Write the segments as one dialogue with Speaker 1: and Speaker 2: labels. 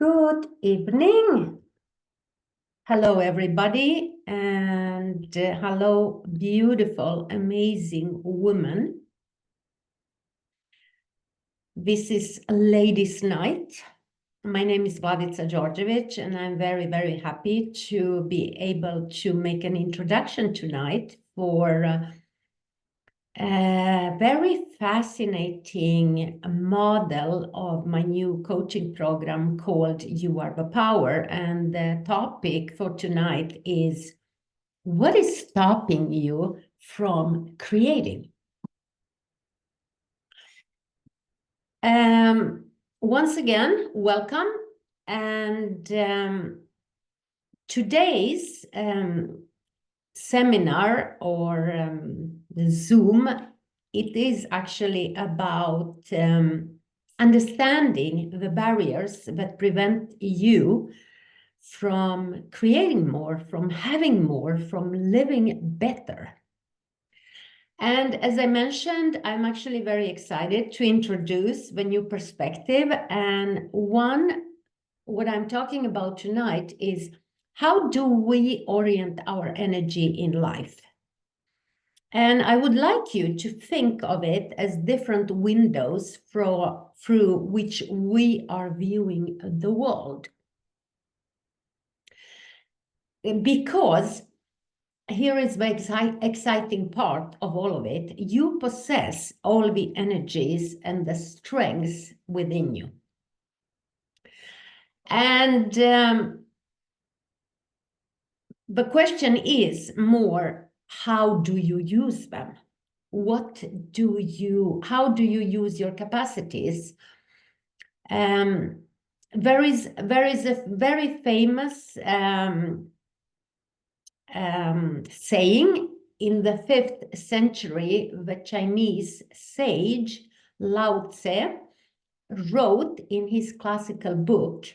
Speaker 1: Good evening. Hello, everybody, and hello, beautiful, amazing woman. This is Ladies' Night. My name is Vladica Djordjevic, and I'm very, very happy to be able to make an introduction tonight for a very fascinating model of my new coaching program called You Are the Power. And the topic for tonight is, what is stopping you from creating? Once again, welcome. And today's seminar or Zoom, it is actually about understanding the barriers that prevent you from creating more, from having more, from living better. And as I mentioned, I'm actually very excited to introduce the new perspective. And what I'm talking about tonight is, how do we orient our energy in life? And I would like you to think of it as different windows through which we are viewing the world. Because here is the exciting part of all of it. You possess all the energies and the strengths within you. And the question is more, how do you use them? How do you use your capacities? There is a very famous saying. In the 5th century, the Chinese sage Lao Tse wrote in his classical book,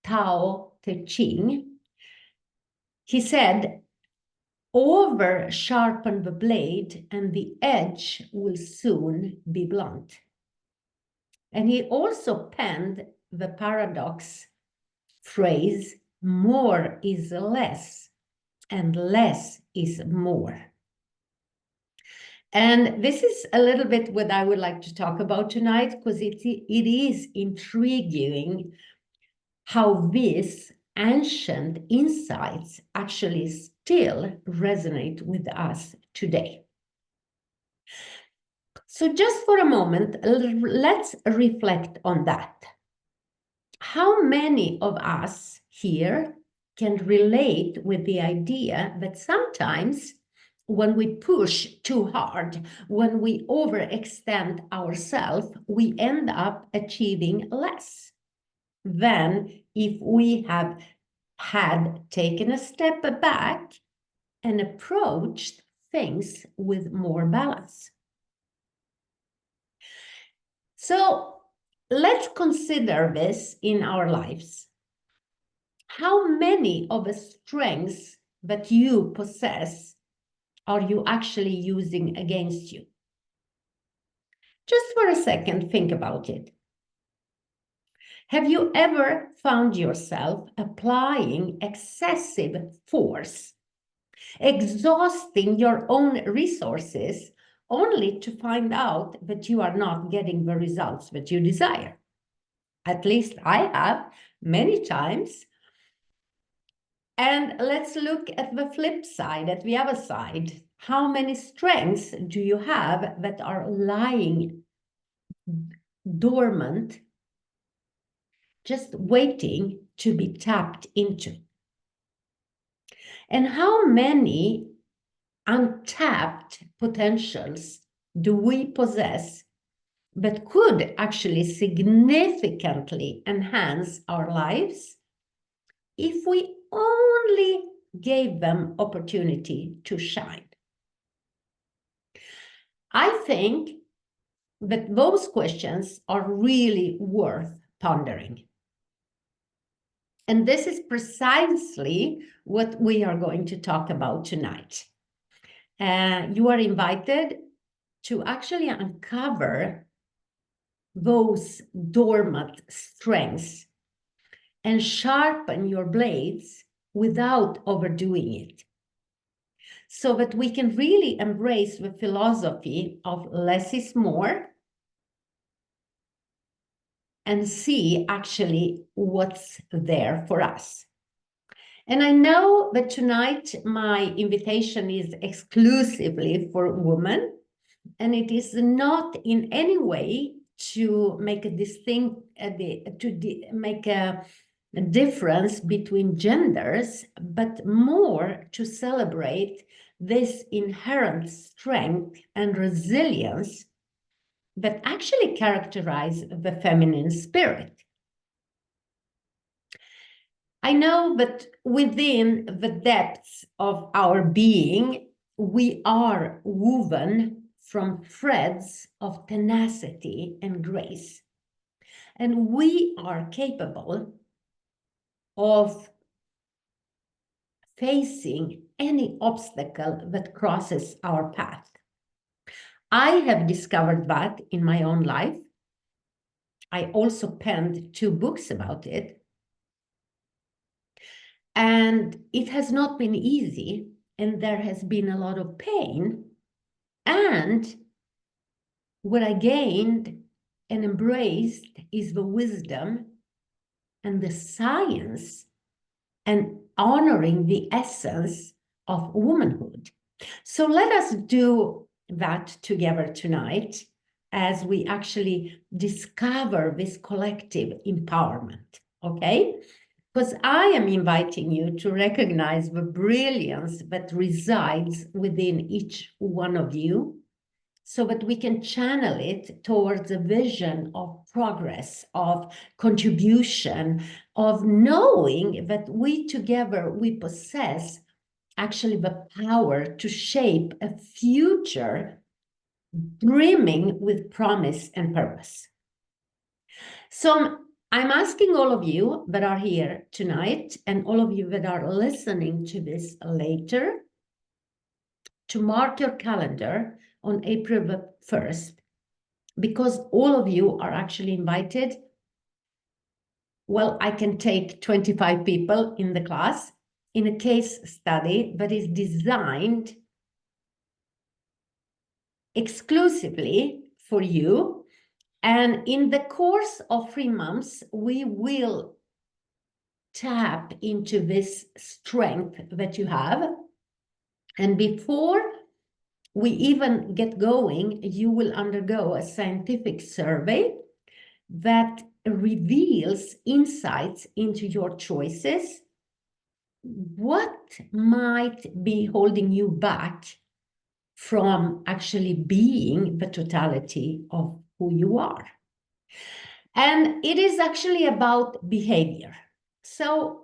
Speaker 1: Tao Te Ching. He said, "Over sharpen the blade and the edge will soon be blunt." And he also penned the paradox phrase, "More is less and less is more." And this is a little bit what I would like to talk about tonight, because it is intriguing how these ancient insights actually still resonate with us today. So just for a moment, let's reflect on that. How many of us here can relate with the idea that sometimes when we push too hard, when we overextend ourselves, we end up achieving less than if we had taken a step back and approached things with more balance? So let's consider this in our lives. How many of the strengths that you possess are you actually using against you? Just for a second, think about it. Have you ever found yourself applying excessive force, exhausting your own resources, only to find out that you are not getting the results that you desire? At least I have many times. And let's look at the flip side, at the other side. How many strengths do you have that are lying dormant, just waiting to be tapped into? And how many untapped potentials do we possess that could actually significantly enhance our lives if we only gave them opportunity to shine? I think that those questions are really worth pondering. And this is precisely what we are going to talk about tonight. You are invited to actually uncover those dormant strengths and sharpen your blades without overdoing it, so that we can really embrace the philosophy of less is more and see actually what's there for us. And I know that tonight my invitation is exclusively for women, and it is not in any way to make a make a difference between genders, but more to celebrate this inherent strength and resilience that actually characterize the feminine spirit. I know that within the depths of our being, we are woven from threads of tenacity and grace. And we are capable of facing any obstacle that crosses our path. I have discovered that in my own life. I also penned 2 books about it. And it has not been easy, and there has been a lot of pain. And what I gained and embraced is the wisdom and the science and honoring the essence of womanhood. So let us do that together tonight as we actually discover this collective empowerment, okay? Because I am inviting you to recognize the brilliance that resides within each one of you, so that we can channel it towards a vision of progress, of contribution, of knowing that we together, we possess actually the power to shape a future brimming with promise and purpose. So I'm asking all of you that are here tonight and all of you that are listening to this later to mark your calendar on April the 1st, because all of you are actually invited. Well, I can take 25 people in the class in a case study that is designed exclusively for you. And in the course of 3 months, we will tap into this strength that you have. And before we even get going, you will undergo a scientific survey that reveals insights into your choices. What might be holding you back from actually being the totality of who you are? And it is actually about behavior. So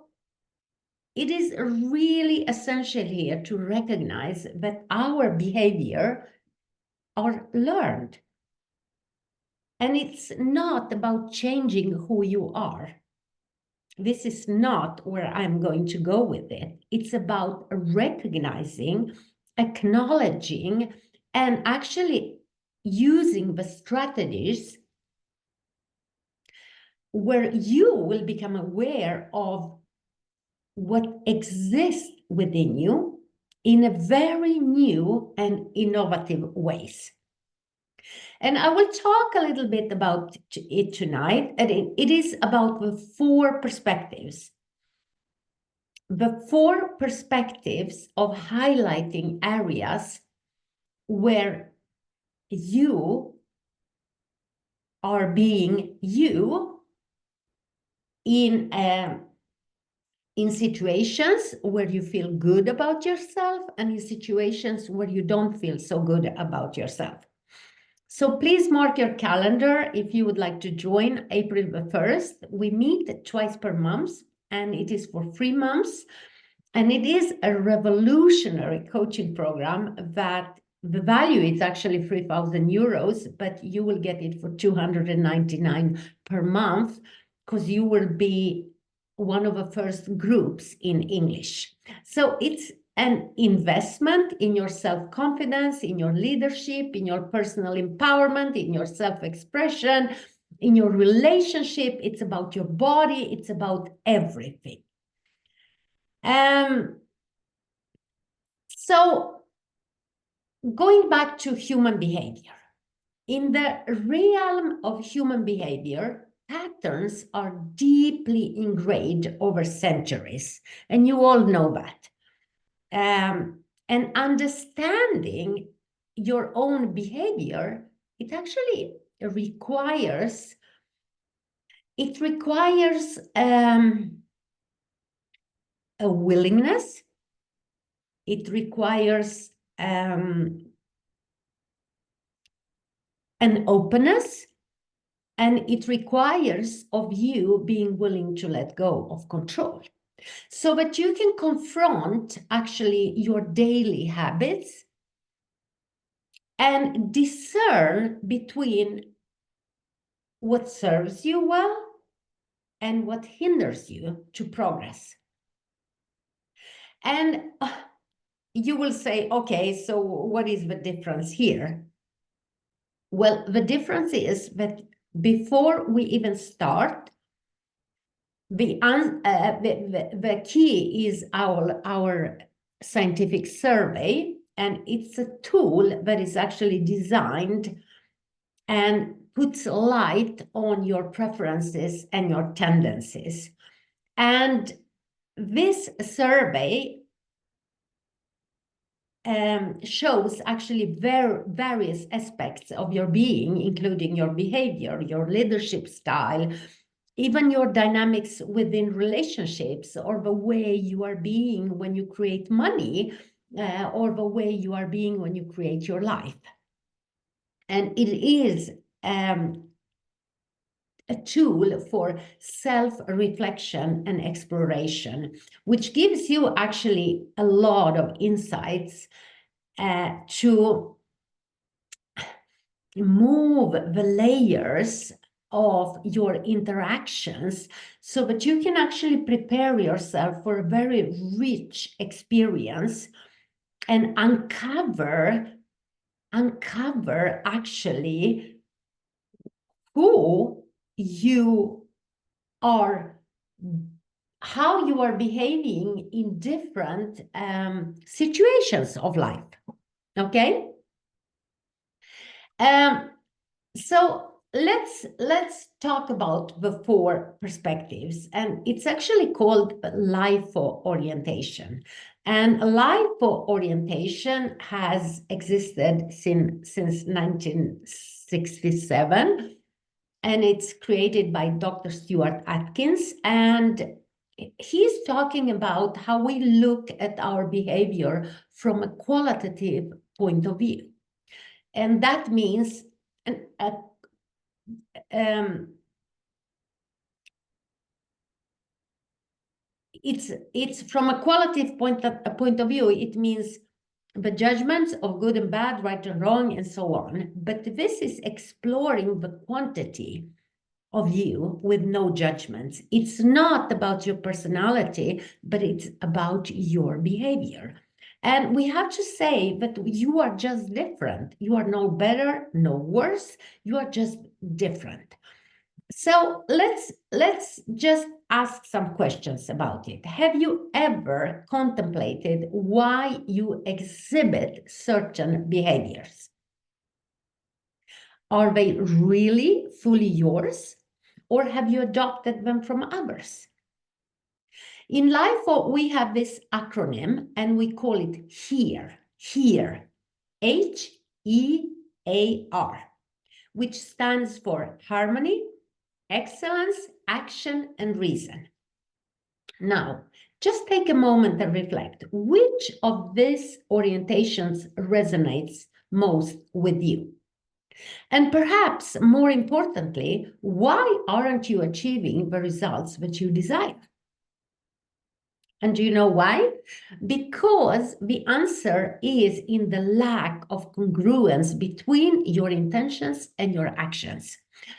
Speaker 1: it is really essential here to recognize that our behavior are learned. And it's not about changing who you are. This is not where I'm going to go with it. It's about recognizing, acknowledging, and actually using the strategies where you will become aware of what exists within you in a very new and innovative ways. And I will talk a little bit about it tonight, and it is about the 4 perspectives. The 4 perspectives of highlighting areas where you are being you in situations where you feel good about yourself and in situations where you don't feel so good about yourself. So please mark your calendar if you would like to join April the 1st. We meet twice per month, and it is for 3 months. And it is a revolutionary coaching program that the value is actually 3,000 euros, but you will get it for 299 per month, because you will be one of the first groups in English. So it's an investment in your self-confidence, in your leadership, in your personal empowerment, in your self-expression, in your relationship, it's about your body, it's about everything. So going back to human behavior, in the realm of human behavior, patterns are deeply ingrained over centuries, and you all know that. And understanding your own behavior, it actually requires a willingness. It requires an openness, and it requires of you being willing to let go of control, so that you can confront actually your daily habits and discern between what serves you well and what hinders you to progress. And you will say, okay, so what is the difference here? Well, the difference is that before we even start, the key is our scientific survey, and it's a tool that is actually designed and puts light on your preferences and your tendencies. And this survey shows actually various aspects of your being, including your behavior, your leadership style, even your dynamics within relationships, or the way you are being when you create money, or the way you are being when you create your life. And it is a tool for self-reflection and exploration, which gives you actually a lot of insights to move the layers of your interactions so that you can actually prepare yourself for a very rich experience and uncover actually who you are, how you are behaving in different situations of life. Okay? So let's talk about the 4 perspectives, and it's actually called LIFO Orientation. And LIFO Orientation has existed since 1967, and it's created by Dr. Stuart Atkins, and he's talking about how we look at our behavior from a qualitative point of view. And that means it's from a qualitative point of view. It means the judgments of good and bad, right and wrong, and so on. But this is exploring the quantity of you with no judgments. It's not about your personality, but it's about your behavior. And we have to say that you are just different. You are no better, no worse. You are just different. So let's just ask some questions about it. Have you ever contemplated why you exhibit certain behaviors? Are they really fully yours, or have you adopted them from others? In LIFO, we have this acronym, and we call it HEAR, HEAR, H-E-A-R, which stands for harmony, excellence, action, and reason. Now, just take a moment and reflect. Which of these orientations resonates most with you? And perhaps more importantly, why aren't you achieving the results that you desire? And do you know why? Because the answer is in the lack of congruence between your intentions and your actions.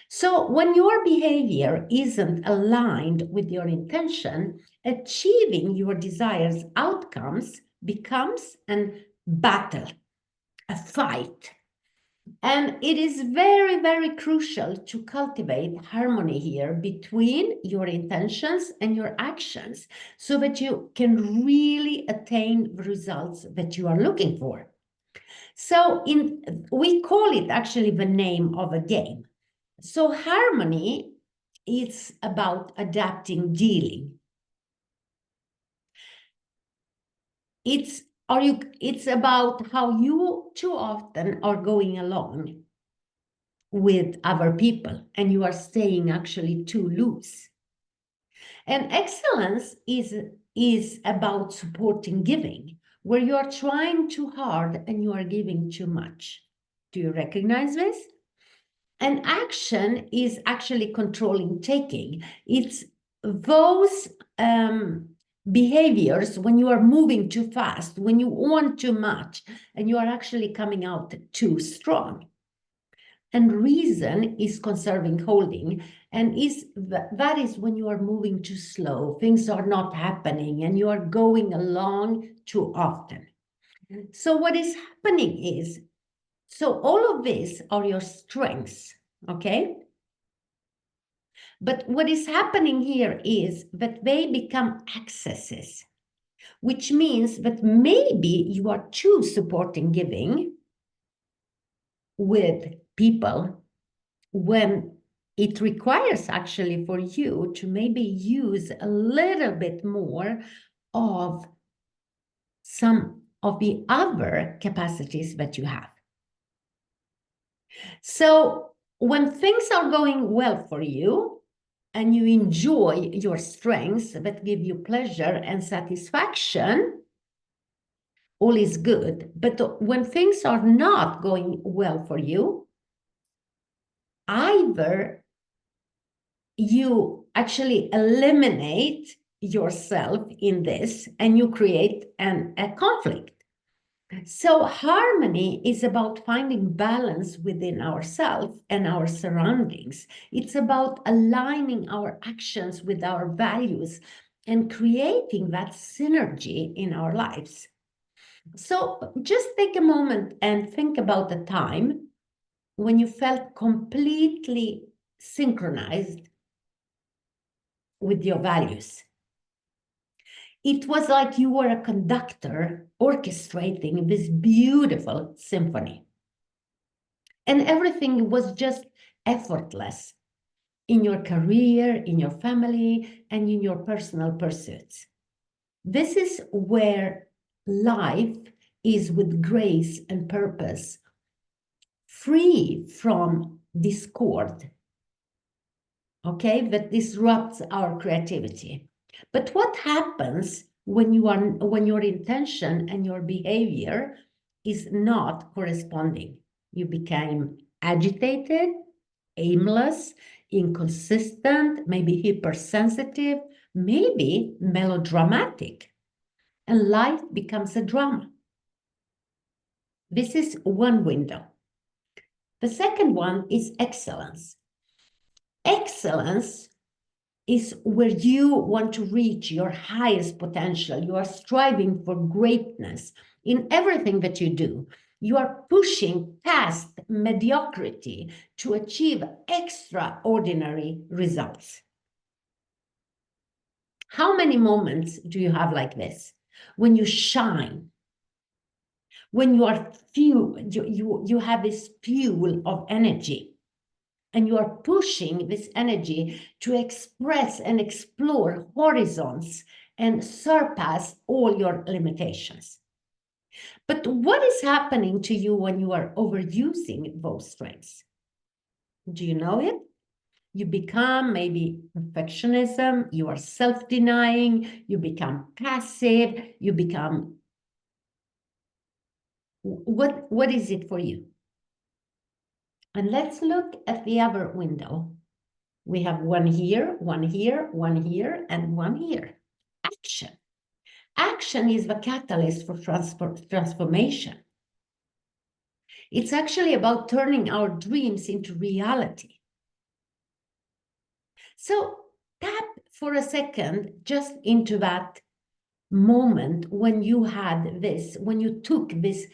Speaker 1: So when your behavior isn't aligned with your intention, achieving your desired outcomes becomes a battle, a fight. And it is very, very crucial to cultivate harmony here between your intentions and your actions so that you can really attain the results that you are looking for. So we call it actually the name of a game. So harmony is about adapting, dealing. It's about how you too often are going along with other people and you are staying actually too loose. And excellence is about supporting giving, where you are trying too hard and you are giving too much. Do you recognize this? And action is actually controlling taking. It's those behaviors when you are moving too fast, when you want too much, and you are actually coming out too strong. And reason is conserving holding, and that is when you are moving too slow, things are not happening, and you are going along too often. So what is happening is, so all of these are your strengths, okay? But what is happening here is that they become accesses, which means that maybe you are too supporting giving with people when it requires actually for you to maybe use a little bit more of some of the other capacities that you have. So when things are going well for you and you enjoy your strengths that give you pleasure and satisfaction, all is good. But when things are not going well for you, either you actually eliminate yourself in this and you create a conflict. So harmony is about finding balance within ourselves and our surroundings. It's about aligning our actions with our values and creating that synergy in our lives. So just take a moment and think about the time when you felt completely synchronized with your values. It was like you were a conductor orchestrating this beautiful symphony. And everything was just effortless in your career, in your family, and in your personal pursuits. This is where life is with grace and purpose, free from discord, okay, that disrupts our creativity. But what happens when your intention and your behavior is not corresponding? You become agitated, aimless, inconsistent, maybe hypersensitive, maybe melodramatic, and life becomes a drama. This is one window. The second one is excellence. Excellence is where you want to reach your highest potential. You are striving for greatness in everything that you do. You are pushing past mediocrity to achieve extraordinary results. How many moments do you have like this? When you shine, when you are you have this fuel of energy, and you are pushing this energy to express and explore horizons and surpass all your limitations. But what is happening to you when you are overusing those strengths? Do you know it? You become maybe perfectionism, you are self-denying, you become passive, you become... What is it for you? And let's look at the other window. We have one here, one here, one here, and one here. Action. Action is the catalyst for transformation. It's actually about turning our dreams into reality. So tap for a second just into that moment when you had this, when you took this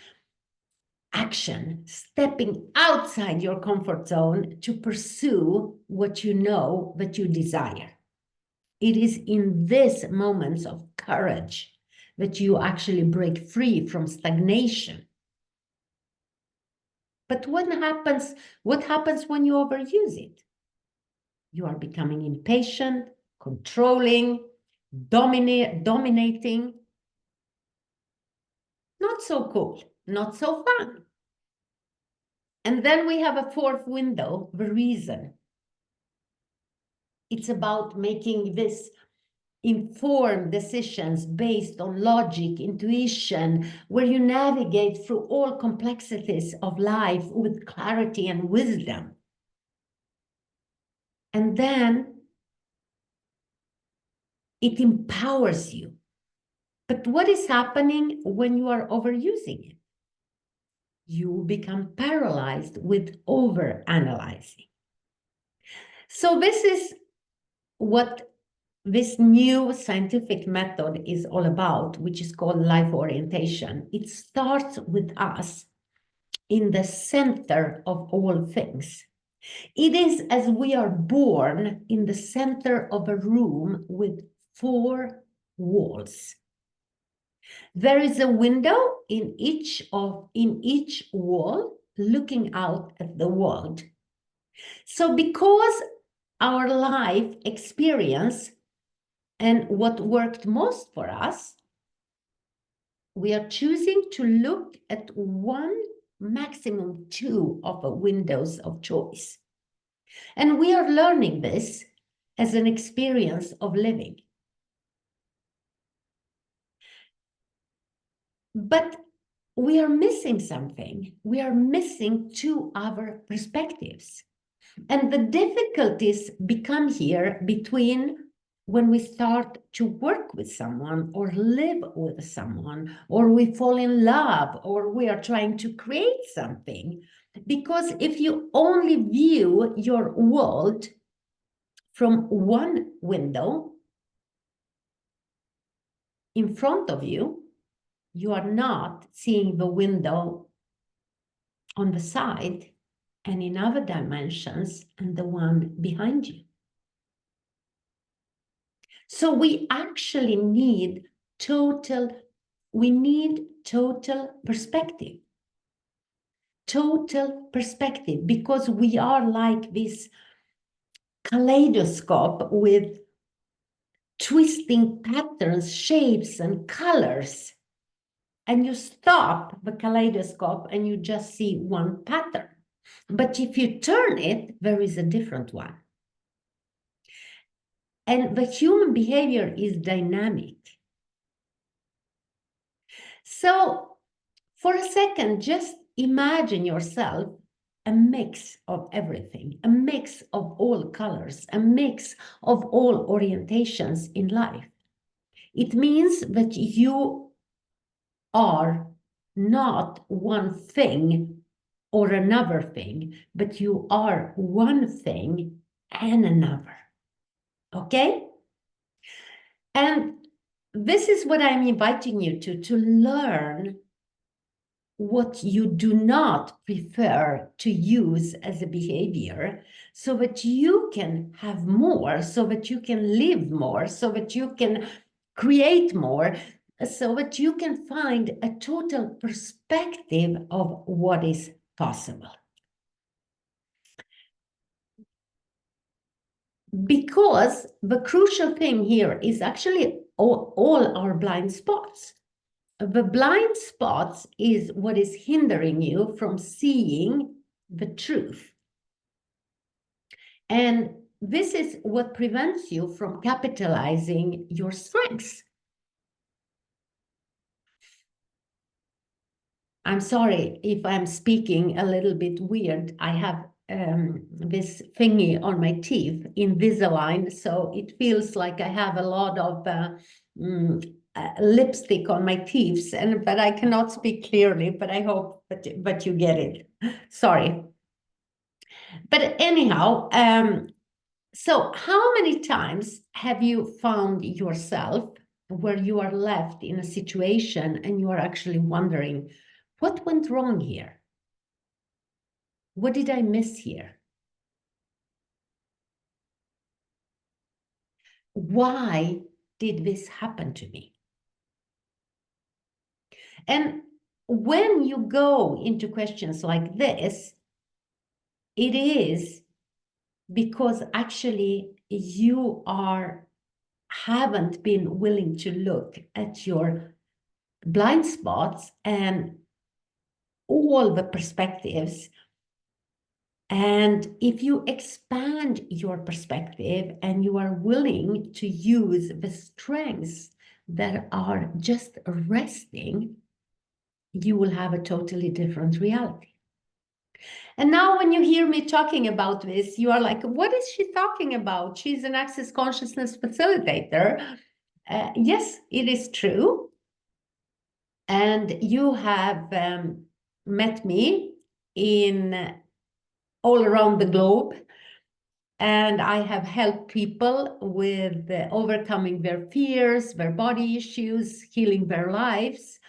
Speaker 1: action, stepping outside your comfort zone to pursue what you know that you desire. It is in these moments of courage that you actually break free from stagnation. But what happens when you overuse it? You are becoming impatient, controlling, dominating. Not so cool, not so fun. And then we have a fourth window, the reason. It's about making this informed decisions based on logic, intuition, where you navigate through all complexities of life with clarity and wisdom. And then it empowers you. But what is happening when you are overusing it? You become paralyzed with over-analyzing. So this is what this new scientific method is all about, which is called LIFO Orientation. It starts with us in the center of all things. It is as we are born in the center of a room with 4 walls. There is a window in each wall looking out at the world. So because our life experience and what worked most for us, we are choosing to look at 1, maximum 2 of the windows of choice. And we are learning this as an experience of living. But we are missing something. We are missing 2 other perspectives. And the difficulties become here between when we start to work with someone or live with someone, or we fall in love, or we are trying to create something. Because if you only view your world from 1 window in front of you, you are not seeing the window on the side and in other dimensions and the one behind you. So we actually need total perspective. Total perspective, because we are like this kaleidoscope with twisting patterns, shapes, and colors. And you stop the kaleidoscope and you just see 1 pattern. But if you turn it, there is a different one. And the human behavior is dynamic. So for a second, just imagine yourself a mix of everything, a mix of all colors, a mix of all orientations in life. It means that you are not one thing or another thing, but you are one thing and another. Okay? And this is what I'm inviting you to learn what you do not prefer to use as a behavior, so that you can have more, so that you can live more, so that you can create more, so that you can find a total perspective of what is possible. Because the crucial thing here is actually all our blind spots. The blind spots is what is hindering you from seeing the truth. And this is what prevents you from capitalizing your strengths. I'm sorry if I'm speaking a little bit weird. I have this thingy on my teeth, Invisalign, so it feels like I have a lot of lipstick on my teeth, but I cannot speak clearly, but I hope that you get it. Sorry. But anyhow, so how many times have you found yourself where you are left in a situation and you are actually wondering, What went wrong here? What did I miss here? Why did this happen to me? And when you go into questions like this, it is because actually you haven't been willing to look at your blind spots and all the perspectives. And if you expand your perspective and you are willing to use the strengths that are just resting, you will have a totally different reality. And now when you hear me talking about this, you are like, what is she talking about? She's an access consciousness facilitator. Yes, it is true. And you have met me in all around the globe. And I have helped people with overcoming their fears, their body issues, healing their lives.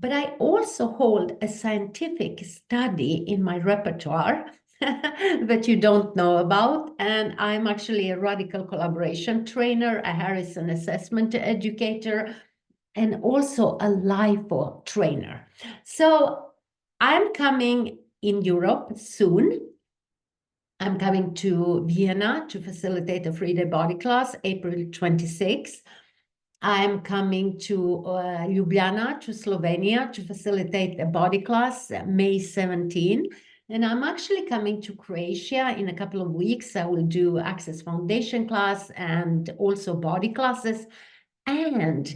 Speaker 1: But I also hold a scientific study in my repertoire that you don't know about. And I'm actually a radical collaboration trainer, a Harrison assessment educator, and also a LIFO trainer. So I'm coming in Europe soon. I'm coming to Vienna to facilitate a 3-day body class, April 26th. I'm coming to Ljubljana, to Slovenia, to facilitate a body class, May 17. And I'm actually coming to Croatia in a couple of weeks. I will do Access Foundation class and also body classes. And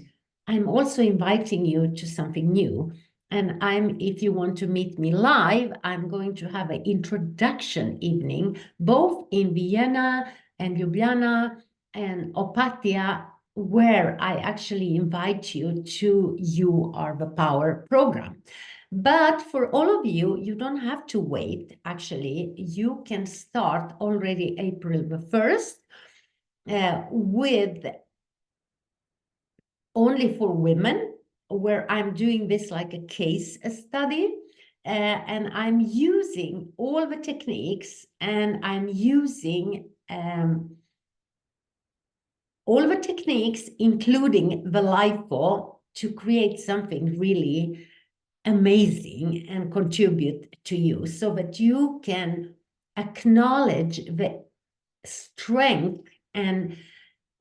Speaker 1: I'm also inviting you to something new. And if you want to meet me live, I'm going to have an introduction evening, both in Vienna and Ljubljana and Opatija, where I actually invite you to You Are the Power program. But for all of you, you don't have to wait. Actually, you can start already April the 1st with only for women, where I'm doing this like a case study. And I'm using all the techniques, and I'm using all the techniques, including the LIFO, to create something really amazing and contribute to you, so that you can acknowledge the strength and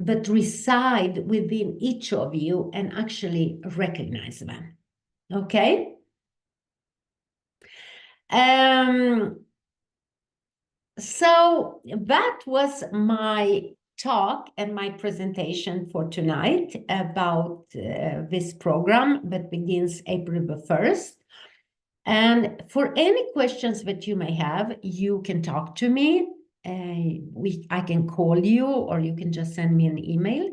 Speaker 1: that reside within each of you and actually recognize them. Okay? So that was my talk and my presentation for tonight about this program that begins April the 1st. And for any questions that you may have, you can talk to me. I can call you, or you can just send me an email.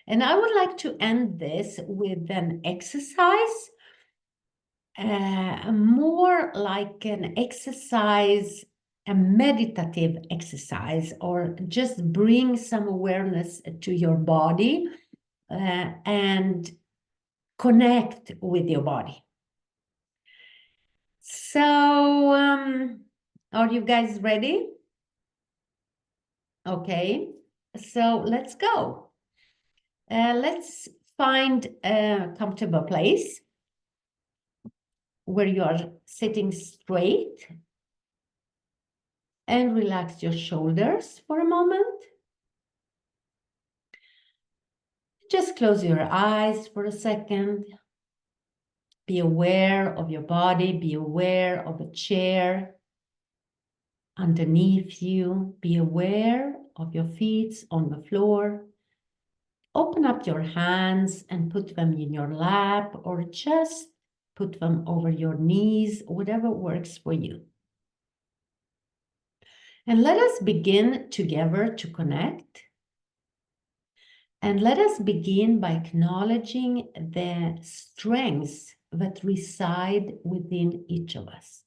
Speaker 1: And I would like to end this with an exercise, more like an exercise, a meditative exercise, or just bring some awareness to your body and connect with your body. So, are you guys ready? Okay, so let's go. Let's find a comfortable place where you are sitting straight, and relax your shoulders for a moment. Just close your eyes for a second. Be aware of your body. Be aware of a chair underneath you. Be aware of your feet on the floor. Open up your hands and put them in your lap, or just put them over your knees, whatever works for you. And let us begin together to connect. And let us begin by acknowledging the strengths that reside within each of us.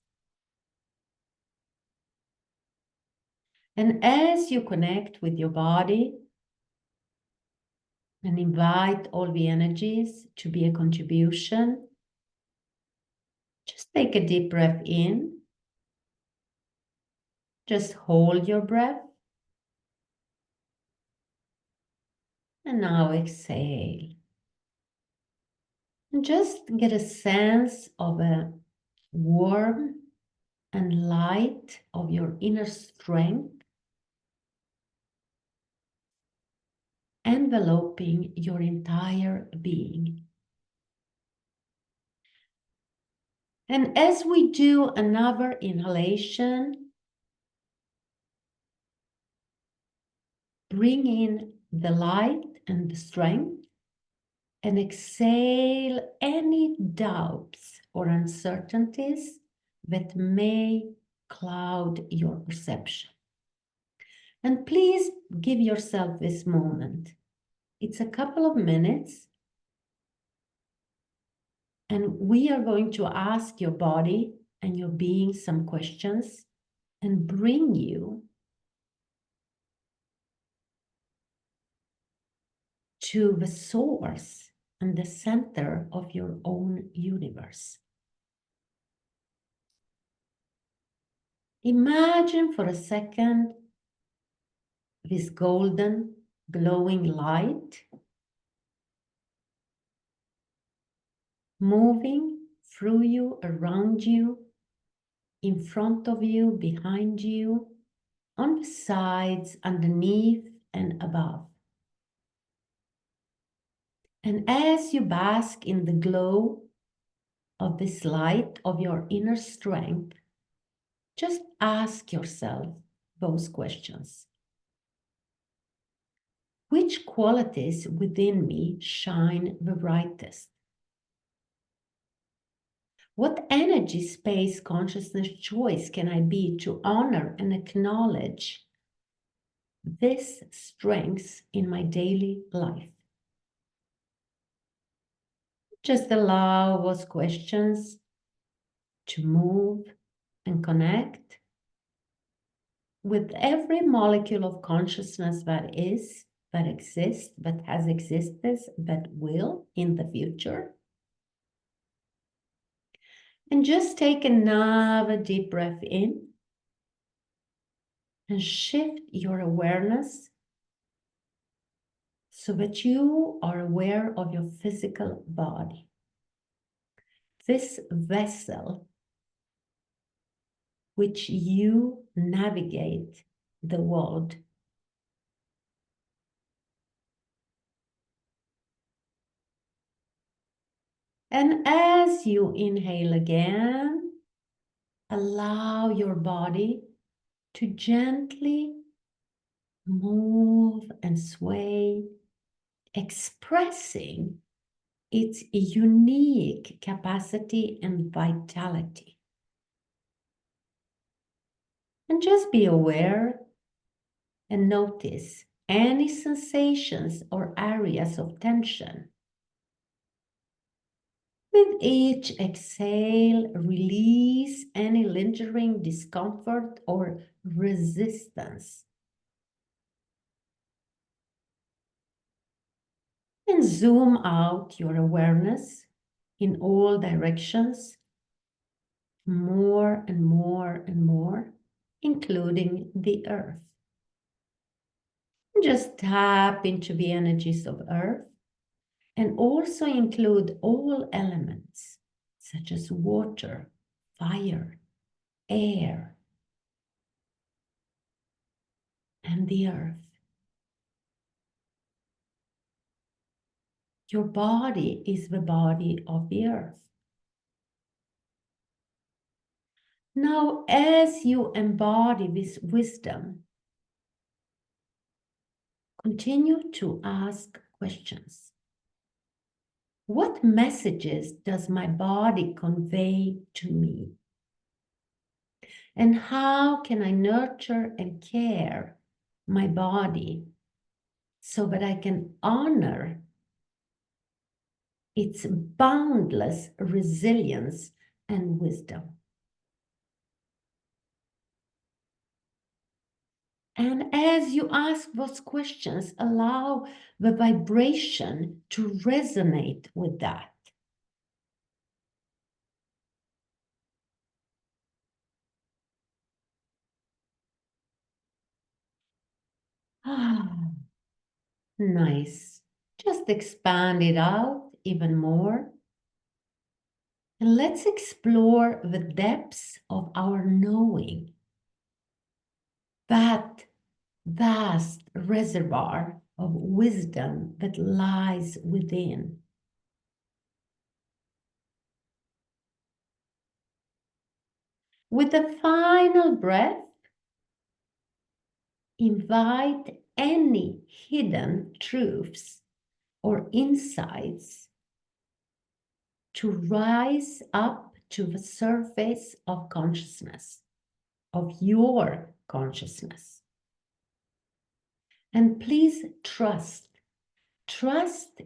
Speaker 1: And as you connect with your body and invite all the energies to be a contribution, Just take a deep breath in. Just hold your breath. And now exhale. And just get a sense of a warm and light of your inner strength enveloping your entire being. And as we do another inhalation, bring in the light and the strength, and exhale any doubts or uncertainties that may cloud your perception. And please give yourself this moment. It's a couple of minutes, and we are going to ask your body and your being some questions and bring you to the source and the center of your own universe. Imagine for a second this golden, glowing light moving through you, around you, in front of you, behind you, on the sides, underneath, and above. And as you bask in the glow of this light of your inner strength, just ask yourself those questions. Which qualities within me shine the brightest? What energy, space, consciousness, choice can I be to honor and acknowledge this strength in my daily life? Just allow those questions to move and connect with every molecule of consciousness that is, that exists, that has existed, that will in the future. And just take another deep breath in and shift your awareness so that you are aware of your physical body. This vessel which you navigate the world. And as you inhale again, allow your body to gently move and sway, expressing its unique capacity and vitality. And just be aware and notice any sensations or areas of tension. With each exhale, release any lingering discomfort or resistance. And zoom out your awareness in all directions, more and more and more, including the earth. Just tap into the energies of earth and also include all elements such as water, fire, air, and the earth. Your body is the body of the earth. Now, as you embody this wisdom, continue to ask questions. What messages does my body convey to me? And how can I nurture and care my body so that I can honor its boundless resilience and wisdom? And as you ask those questions, allow the vibration to resonate with that. Ah, nice. Just expand it out even more. And let's explore the depths of our knowing. That vast reservoir of wisdom that lies within. With the final breath, invite any hidden truths or insights to rise up to the surface of consciousness, of your consciousness. And please trust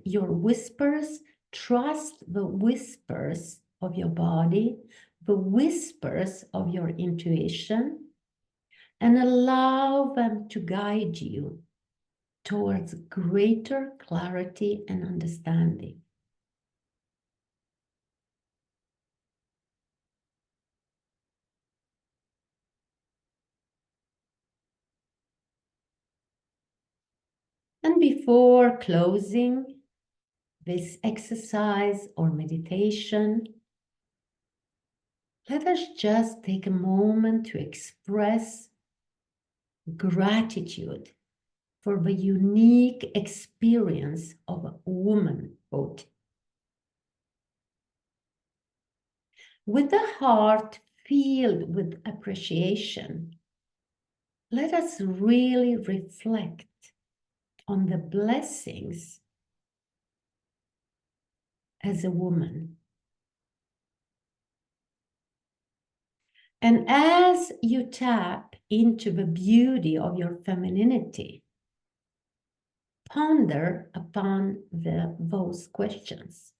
Speaker 1: your whispers, trust the whispers of your body, the whispers of your intuition, and allow them to guide you towards greater clarity and understanding. And before closing this exercise or meditation, let us just take a moment to express gratitude for the unique experience of womanhood. With a heart filled with appreciation, let us really reflect on the blessings as a woman. And as you tap into the beauty of your femininity, ponder upon those questions.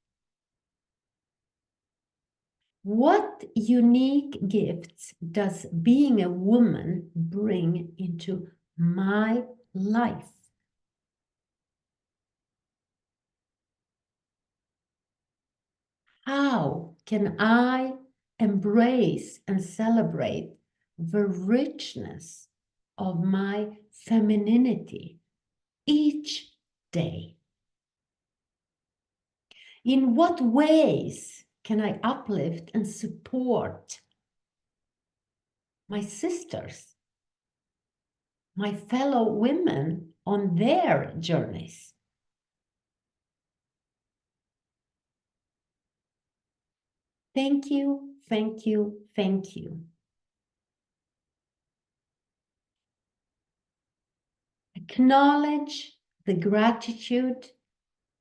Speaker 1: What unique gifts does being a woman bring into my life? How can I embrace and celebrate the richness of my femininity each day? In what ways can I uplift and support my sisters, my fellow women on their journeys? Thank you, thank you, thank you. Acknowledge the gratitude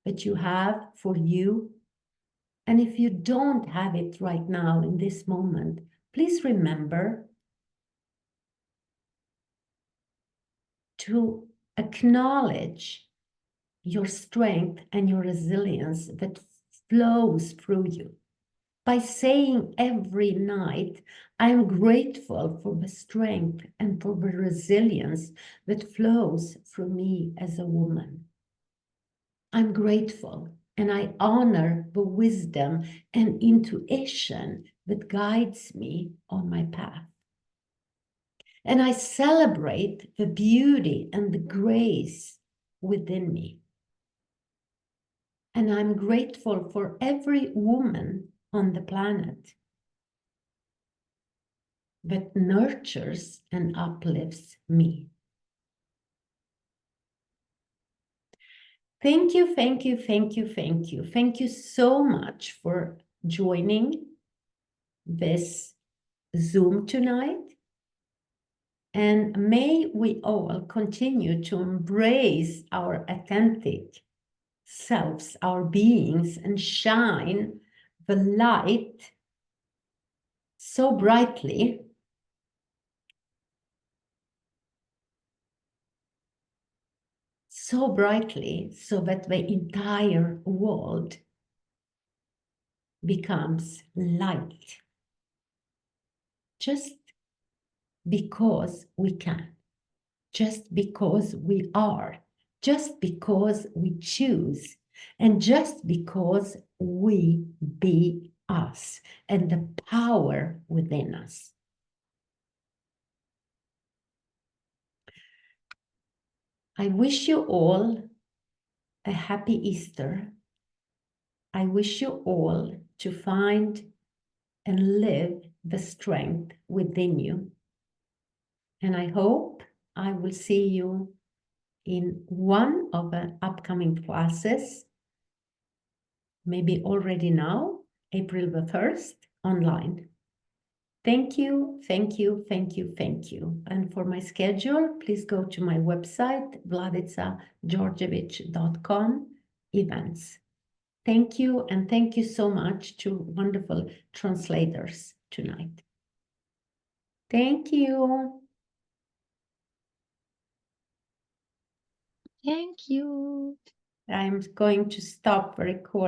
Speaker 1: that you have for you. And if you don't have it right now in this moment, please remember to acknowledge your strength and your resilience that flows through you. By saying every night, I'm grateful for the strength and for the resilience that flows through me as a woman. I'm grateful and I honor the wisdom and intuition that guides me on my path. And I celebrate the beauty and the grace within me. And I'm grateful for every woman on the planet that nurtures and uplifts me. Thank you, thank you, thank you, thank you. Thank you so much for joining this Zoom tonight. And may we all continue to embrace our authentic selves, our beings, and shine the light so brightly so that the entire world becomes light. Just because we can, just because we are, just because we choose, and just because we be us and the power within us. I wish you all a happy Easter. I wish you all to find and live the strength within you. And I hope I will see you in one of the upcoming classes, maybe already now, April the 1st, online. Thank you, thank you, thank you, thank you. And for my schedule, please go to my website, vladicadjordjevic.com, events. Thank you, and thank you so much to wonderful translators tonight. Thank you.
Speaker 2: Thank you.
Speaker 1: I'm going to stop the recording.